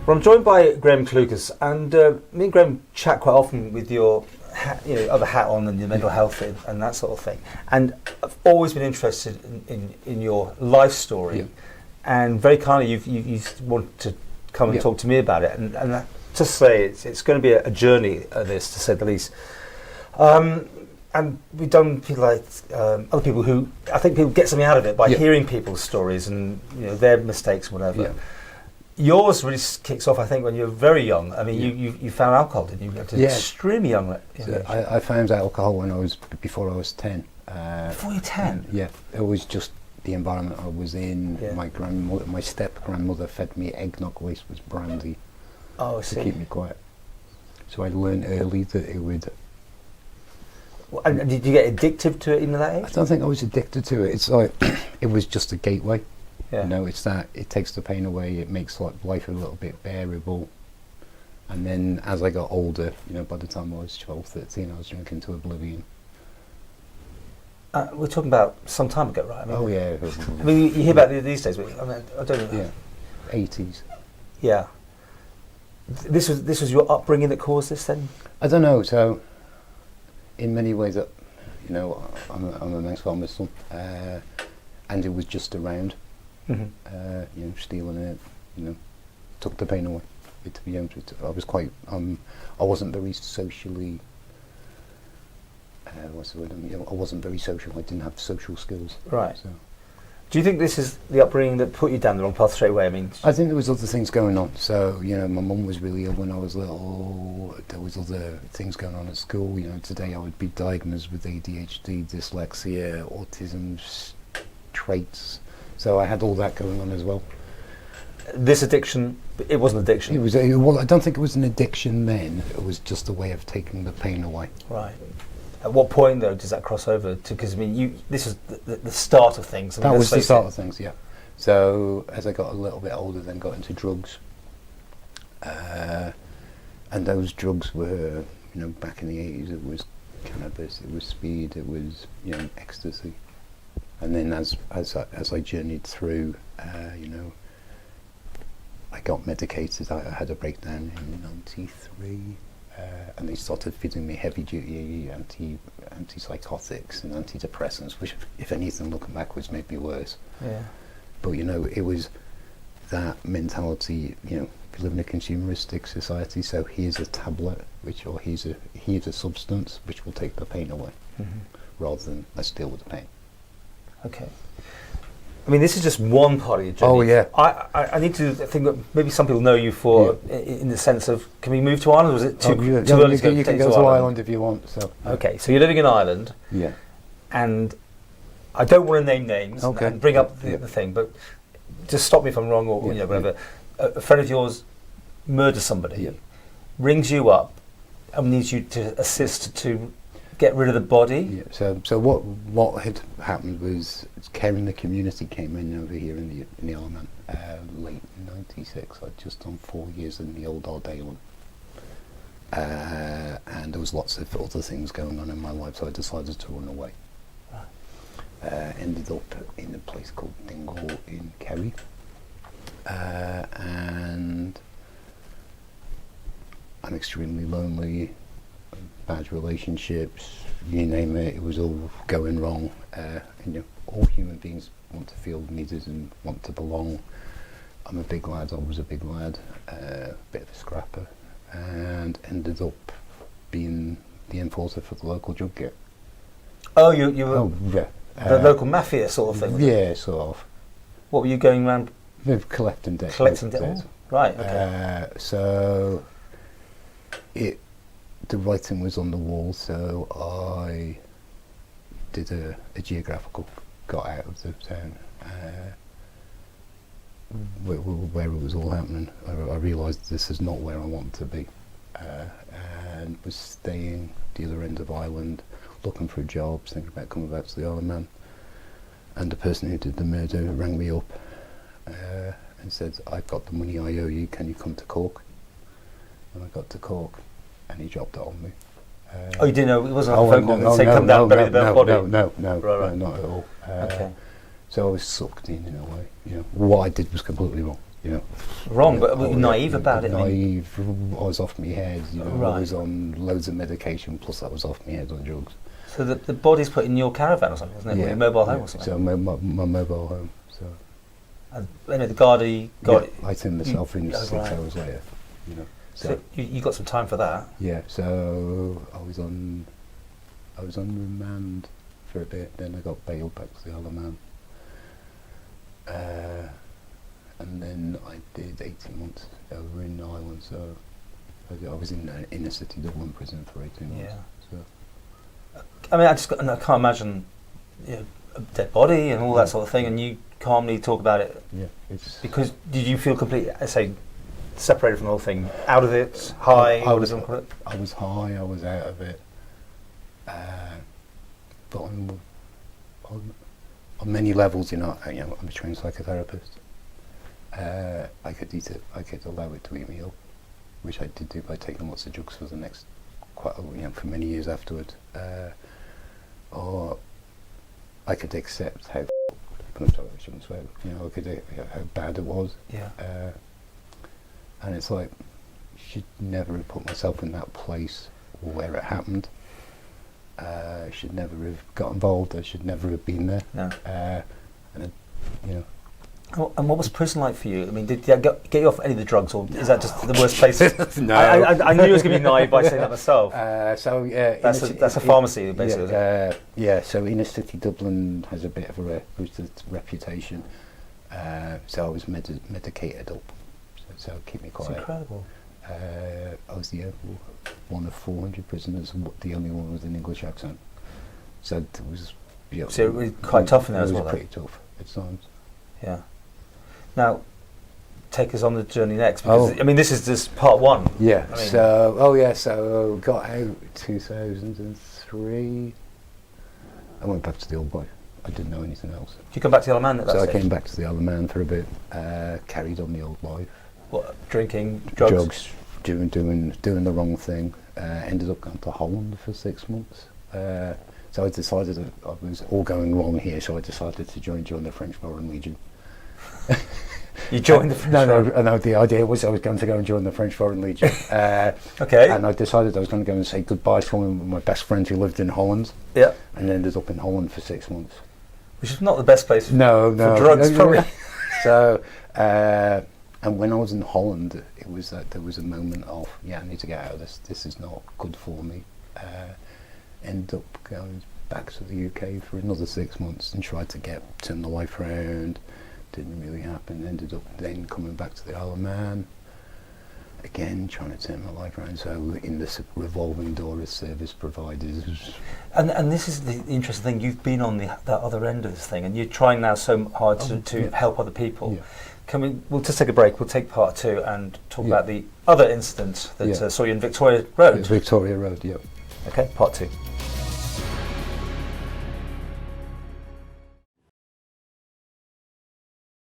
Well, I'm joined by Graham Clucas, and me and Graham chat quite often with your other hat on and your mental health and that sort of thing. And I've always been interested in your life story, and very kindly you've wanted to come and talk to me about it. And to say it's going to be a journey, this, to say the least. And we've done people like other people who I think people get something out of it by hearing people's stories and their mistakes and whatever. Yours really kicks off, I think, when you were very young. I mean, you found alcohol, didn't you? At an extremely young age. So I found alcohol before I was 10. Before you're 10? Yeah, it was just the environment I was in. Yeah. My step grandmother fed me eggnog laced with brandy to keep me quiet. So I learned early that it would. And did you get addicted to it even at that age? I don't think I was addicted to it. It's like it was just a gateway. Yeah. It's that it takes the pain away. It makes life a little bit bearable. And then as I got older, by the time I was 12, 13, I was drinking to oblivion. We're talking about some time ago, right? I mean, you hear about it these days, but I don't know. Yeah, 80s. Yeah. This was your upbringing that caused this then? I don't know. So, in many ways, I'm a nice farmer's son, and it was just around. Mm-hmm. Stealing it, took the pain away. To be honest with you, I was quite. I wasn't very socially. What's the word? I wasn't very social. I didn't have social skills. Right. So. Do you think this is the upbringing that put you down the wrong path straight away? I mean, I think there was other things going on. So, my mum was really ill when I was little. There was other things going on at school. Today I would be diagnosed with ADHD, dyslexia, autism traits. So I had all that going on as well. This addiction, it wasn't addiction. It was. Well, I don't think it was an addiction then. It was just a way of taking the pain away. Right. At what point, though, does that cross over to? Because this is the start of things. That was the start of things, yeah. So as I got a little bit older, then got into drugs, and those drugs were, back in the 80s, it was cannabis, it was speed, it was, ecstasy, and then as I journeyed through, I got medicated. I had a breakdown in '93. And they started feeding me heavy-duty antipsychotics and antidepressants, which, if anything, looking backwards, made me worse. Yeah. But it was that mentality. We live in a consumeristic society, so here's a tablet, here's a substance which will take the pain away, rather than let's deal with the pain. Okay. I mean, this is just one part of your journey. Oh, yeah. I need to think that maybe some people know you for, in the sense of, can we move to Ireland, or was it too early to go? You can go to Ireland if you want. So. Okay, so you're living in Ireland. Yeah. And I don't want to name names and bring up the thing, but just stop me if I'm wrong or whatever. Yeah. A friend of yours murders somebody, rings you up and needs you to assist to get rid of the body. Yeah. So what had happened was Care in the Community came in over here in the Island, late '96. I'd just done 4 years in the old Ardale, and there was lots of other things going on in my life, so I decided to run away. Ended up in a place called Dingle in Kerry, and I'm extremely lonely. Bad relationships, you name it, it was all going wrong. All human beings want to feel needed and want to belong. I'm a big lad, I was a big lad, bit of a scrapper, and ended up being the enforcer for the local drug get. Oh, you were the local mafia sort of thing? Yeah, sort of. What were you going around? Collecting debt. Collecting debt. Oh, right, okay. So the writing was on the wall, so I did a geographical, got out of the town where it was all happening. I realised this is not where I want to be, and was staying the other end of Ireland, looking for jobs, thinking about coming back to the Isle of Man. And the person who did the murder rang me up and said, I've got the money I owe you, can you come to Cork? And I got to Cork, and he dropped it on me. You didn't know, it wasn't a phone call and say come down and bury the body? No, right. not at all. Okay. So I was sucked in a way. What I did was completely wrong. you know. Wrong, but naive about it. Naive. I was off my head. You know, Right. I was on loads of medication. Plus, I was off my head on drugs. So the body's put in your caravan or something, isn't it? Yeah, Or your mobile home yeah. or something. So my mobile home. So And the Gardaí got it. I turned myself in Oh, 6 right. hours later. You know. So you got some time for that. Yeah. So I was on remand for a bit. Then I got bailed back to the Isle of Man. And then I did 18 months over in Ireland. So I was in the inner city Dublin prison for 18 months. Yeah. So I mean, I can't imagine, you know, a dead body and all that sort of thing, and you calmly talk about it. yeah, it's Because did you feel completely, say, separated from the whole thing, out of it, high? I what was does one call it? I was high. I was out of it. But on many levels, you know, I'm a trained psychotherapist. I could allow it to eat me up, which I did do by taking lots of drugs for the next for many years afterwards. Or I could accept how I'm sorry, I shouldn't swear. You know, I could how bad it was. Yeah. And it's like, I should never have put myself in that place where it happened. I should never have got involved. I should never have been there. No. And it, you know. And what was prison like for you? I mean, did that get you off any of the drugs, or is that just the worst place? No. I knew I was going to be naive by saying that myself. So yeah, That's a pharmacy, basically. Isn't it? Yeah. So inner city Dublin has a bit of a reputation. So I was medicated up, so keep me It's quiet. incredible. I was the one of 400 prisoners, the only one with an English accent. So it was. Yeah, So it was quite tough in there as well. It was pretty tough at times. Yeah. Now, take us on the journey next, because I mean, this is just part one. Yeah. I mean, So got out 2003. I went back to the old boy. I didn't know anything else. Did you come back to the Isle of Man at that So stage? I came back to the Isle of Man for a bit. Carried on the old life. What, drinking, drugs? Doing the wrong thing. Ended up going to Holland for 6 months. So I decided that I was all going wrong here. So I decided to join the French Foreign Legion. You joined the French No. The idea was I was going to go and join the French Foreign Legion. Okay. And I decided I was going to go and say goodbye to one of my best friends who lived in Holland. Yeah. And ended up in Holland for 6 months. Which is not the best place No. for drugs, probably. So, and when I was in Holland, it was that there was a moment of, I need to get out of this. This is not good for me. Ended up going back to the UK for another 6 months and tried to turn the life around. Didn't really happen. Ended up then coming back to the Isle of Man. Again, trying to turn my life around. So in this revolving door of service providers. And this is the interesting thing. You've been on the other end of this thing, and you're trying now so hard to help other people. Yeah. We'll just take a break. We'll take part two and talk about the other incident that Yeah. saw you in Victoria Road. Victoria Road, yeah. Okay, part two.